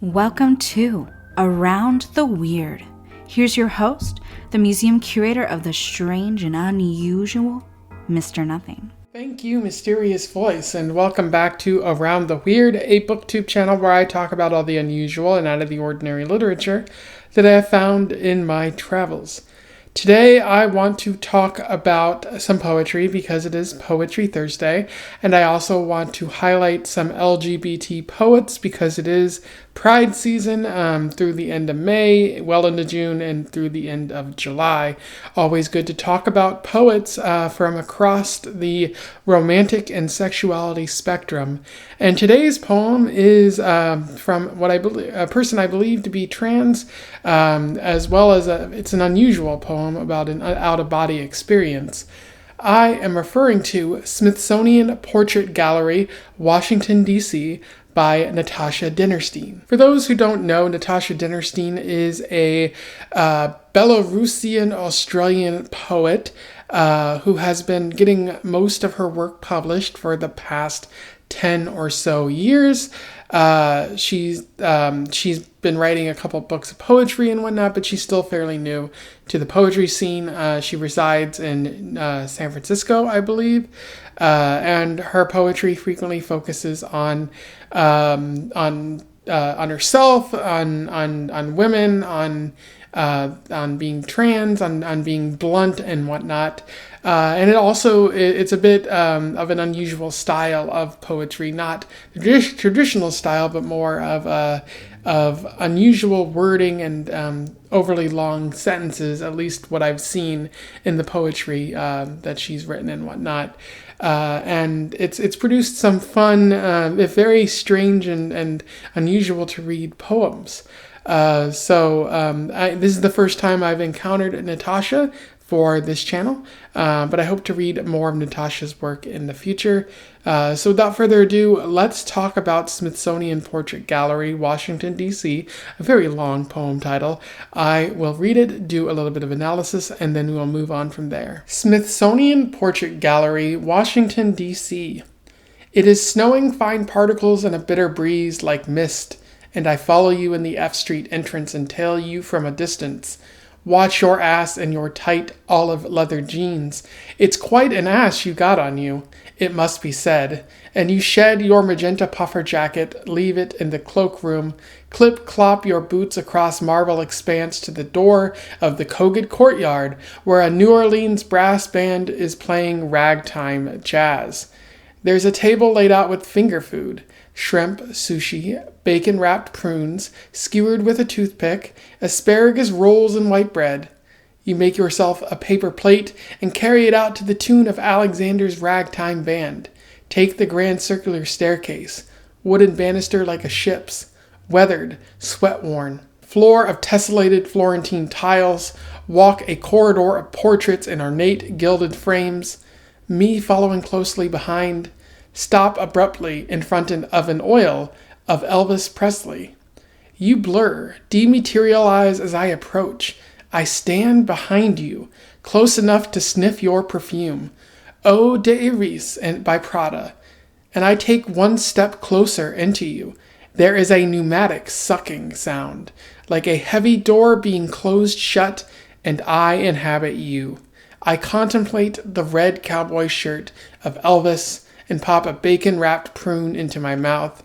Welcome to Around the Weird. Here's your host, the museum curator of the strange and unusual, Mr. Nothing. Thank you, mysterious voice, and welcome back to Around the Weird, a booktube channel where I talk about all the unusual and out of the ordinary literature that I have found in my travels. Today I want to talk about some poetry because it is Poetry Thursday, and I also want to highlight some LGBT poets because it is Pride season through the end of May, well into June, and through the end of July. Always good to talk about poets from across the romantic and sexuality spectrum. And today's poem is from what I believe a person I believe to be trans, as well as it's an unusual poem about an out-of-body experience. I am referring to Smithsonian Portrait Gallery, Washington, D.C., by Natasha Dennerstein. For those who don't know, Natasha Dennerstein is a Belarusian Australian poet who has been getting most of her work published for the past 10 or so years. She's been writing a couple books of poetry and whatnot, but she's still fairly new to the poetry scene. She resides in San Francisco, I believe, and her poetry frequently focuses on herself, on women, on being trans, on being blunt and whatnot. And it's a bit of an unusual style of poetry, not traditional style, but more of unusual wording and overly long sentences, at least what I've seen in the poetry that she's written and whatnot. And it's produced some fun, if very strange and unusual to read poems. This is the first time I've encountered Natasha for this channel, but I hope to read more of Natasha's work in the future. So without further ado, let's talk about Smithsonian Portrait Gallery, Washington, D.C., a very long poem title. I will read it, do a little bit of analysis, and then we'll move on from there. Smithsonian Portrait Gallery, Washington, D.C. It is snowing fine particles and a bitter breeze like mist, and I follow you in the F Street entrance and tail you from a distance. Watch your ass and your tight olive leather jeans. It's quite an ass you got on you, it must be said. And you shed your magenta puffer jacket, leave it in the cloakroom, clip-clop your boots across marble expanse to the door of the Kogut courtyard, where a New Orleans brass band is playing ragtime jazz. There's a table laid out with finger food. Shrimp, sushi, bacon-wrapped prunes, skewered with a toothpick, asparagus rolls and white bread. You make yourself a paper plate and carry it out to the tune of Alexander's ragtime band. Take the grand circular staircase, wooden banister like a ship's, weathered, sweat-worn, floor of tessellated Florentine tiles, walk a corridor of portraits in ornate gilded frames, me following closely behind. Stop abruptly in front of an oil of Elvis Presley. You blur, dematerialize as I approach. I stand behind you, close enough to sniff your perfume. Eau d'Iris by Prada. And I take one step closer into you. There is a pneumatic sucking sound, like a heavy door being closed shut, and I inhabit you. I contemplate the red cowboy shirt of Elvis and pop a bacon-wrapped prune into my mouth.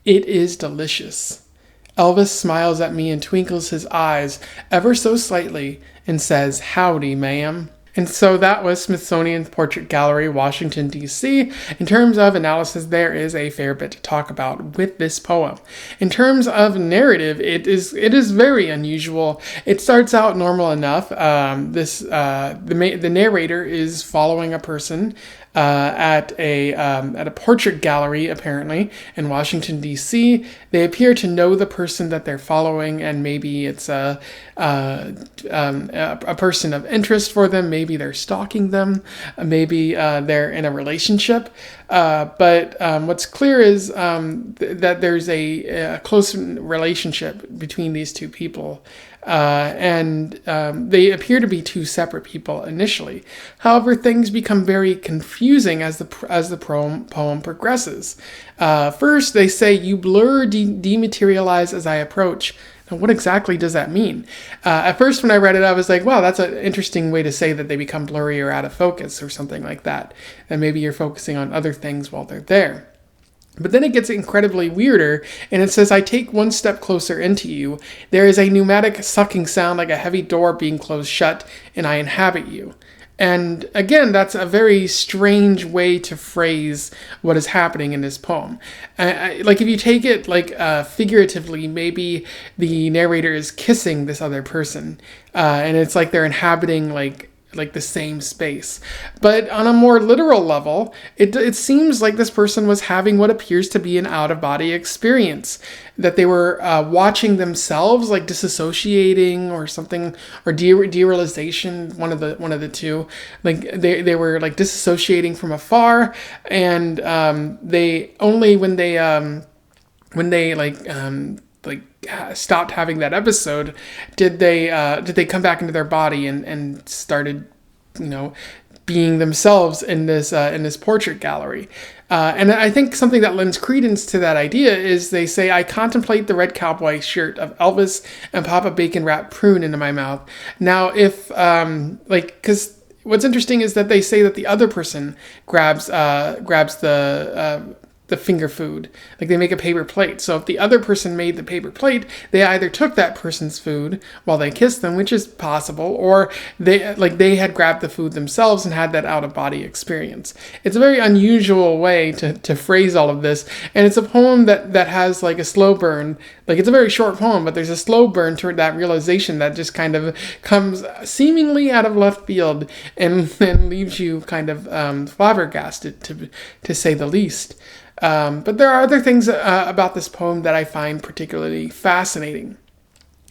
It is delicious. Elvis smiles at me and twinkles his eyes ever so slightly and says, "Howdy, ma'am." And so that was Smithsonian Portrait Gallery, Washington, D.C. In terms of analysis, there is a fair bit to talk about with this poem. In terms of narrative, it is very unusual. It starts out normal enough. The narrator is following a person at a portrait gallery, apparently, in Washington, D.C. They appear to know the person that they're following, and maybe it's a person of interest for them. Maybe they're stalking them. Maybe they're in a relationship. But what's clear is that there's a close relationship between these two people. And they appear to be two separate people initially. However, things become very confusing as the poem progresses. First, they say, "You blur, dematerialize as I approach." Now, what exactly does that mean? At first, when I read it, I was like, wow, that's an interesting way to say that they become blurry or out of focus or something like that. And maybe you're focusing on other things while they're there. But then it gets incredibly weirder, and it says, "I take one step closer into you. There is a pneumatic sucking sound like a heavy door being closed shut, and I inhabit you." And again, that's a very strange way to phrase what is happening in this poem. Like if you take it like figuratively, maybe the narrator is kissing this other person, and it's like they're inhabiting like the same space. But on a more literal level, it seems like this person was having what appears to be an out-of-body experience, that they were watching themselves, like disassociating or something, or derealization, one of the two. Like they were like disassociating from afar, and they only when they stopped having that episode, did they come back into their body and started, being themselves in this portrait gallery. And I think something that lends credence to that idea is they say, "I contemplate the red cowboy shirt of Elvis and pop a bacon wrapped prune into my mouth." Now, if because what's interesting is that they say that the other person grabs the finger food. Like they make a paper plate. So if the other person made the paper plate, they either took that person's food while they kissed them, which is possible, or they had grabbed the food themselves and had that out-of-body experience. It's a very unusual way to phrase all of this. And it's a poem that has like a slow burn. Like it's a very short poem, but there's a slow burn toward that realization that just kind of comes seemingly out of left field and then leaves you kind of flabbergasted, to say the least. But there are other things about this poem that I find particularly fascinating.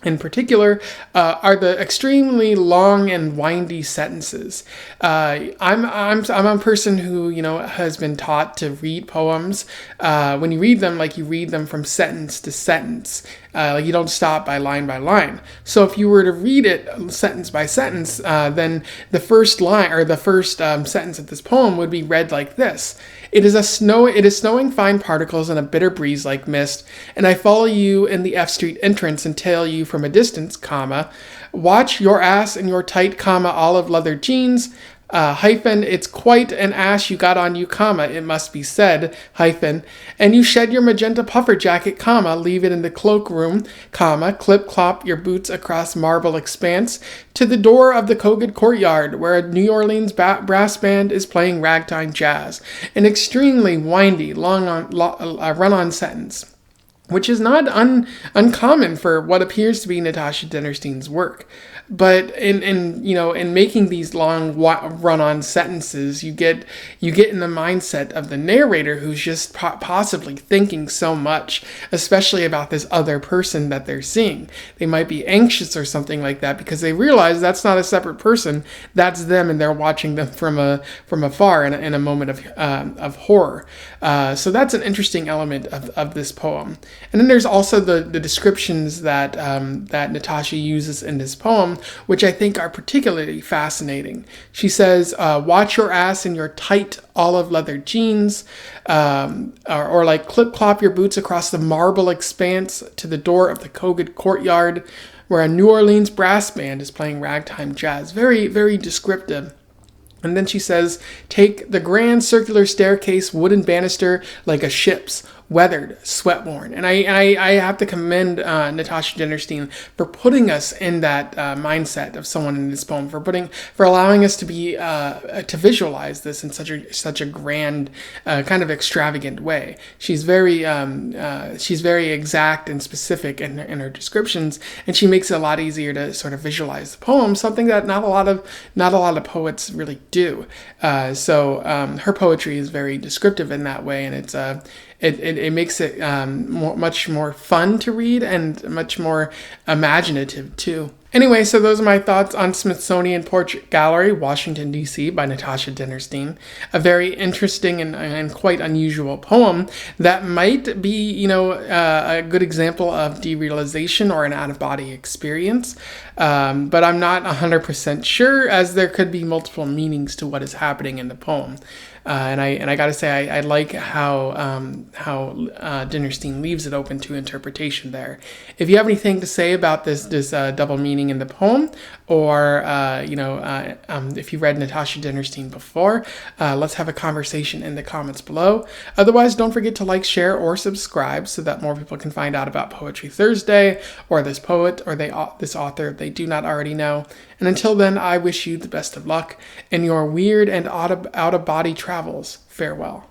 In particular, are the extremely long and windy sentences. I'm a person who has been taught to read poems. When you read them, like you read them from sentence to sentence. Like you don't stop by line. So if you were to read it sentence by sentence, then the first line or the first sentence of this poem would be read like this: It is snowing fine particles and a bitter breeze like mist, and I follow you in the F Street entrance and tail you from a distance, comma, watch your ass in your tight, comma, olive leather jeans, hyphen, it's quite an ass you got on you, comma, it must be said, hyphen, and you shed your magenta puffer jacket, comma, leave it in the cloakroom, comma, clip-clop your boots across marble expanse to the door of the Kogut courtyard where a New Orleans brass band is playing ragtime jazz. An extremely windy, run-on sentence, which is not uncommon for what appears to be Natasha Dennerstein's work. But in making these long run-on sentences, you get in the mindset of the narrator, who's just possibly thinking so much, especially about this other person that they're seeing. They might be anxious or something like that because they realize that's not a separate person, that's them, and they're watching them from afar in a moment of horror. So that's an interesting element of this poem. And then there's also the descriptions that Natasha uses in this poem, which I think are particularly fascinating. She says, watch your ass in your tight olive leather jeans, or like clip-clop your boots across the marble expanse to the door of the Kogut courtyard where a New Orleans brass band is playing ragtime jazz. Very, very descriptive. And then she says, take the grand circular staircase wooden banister like a ship's, weathered, sweat-worn. And I have to commend Natasha Dennerstein for putting us in that mindset of someone in this poem, for allowing us to be to visualize this in such a grand, kind of extravagant way. She's very exact and specific in her descriptions, and she makes it a lot easier to sort of visualize the poem, something that not a lot of poets really do. So her poetry is very descriptive in that way, and it makes it much more fun to read and much more imaginative too. Anyway, so those are my thoughts on Smithsonian Portrait Gallery, Washington, D.C. by Natasha Dennerstein. A very interesting and quite unusual poem that might be, a good example of derealization or an out-of-body experience. But I'm not 100% sure, as there could be multiple meanings to what is happening in the poem. And I gotta say, I like how Dinnerstein leaves it open to interpretation there. If you have anything to say about this double meaning in the poem, or if you read Natasha Dennerstein before, let's have a conversation in the comments below. Otherwise, don't forget to like, share, or subscribe so that more people can find out about Poetry Thursday, or this poet, or this author if they do not already know. And until then, I wish you the best of luck in your weird and out-of-body travels. Farewell.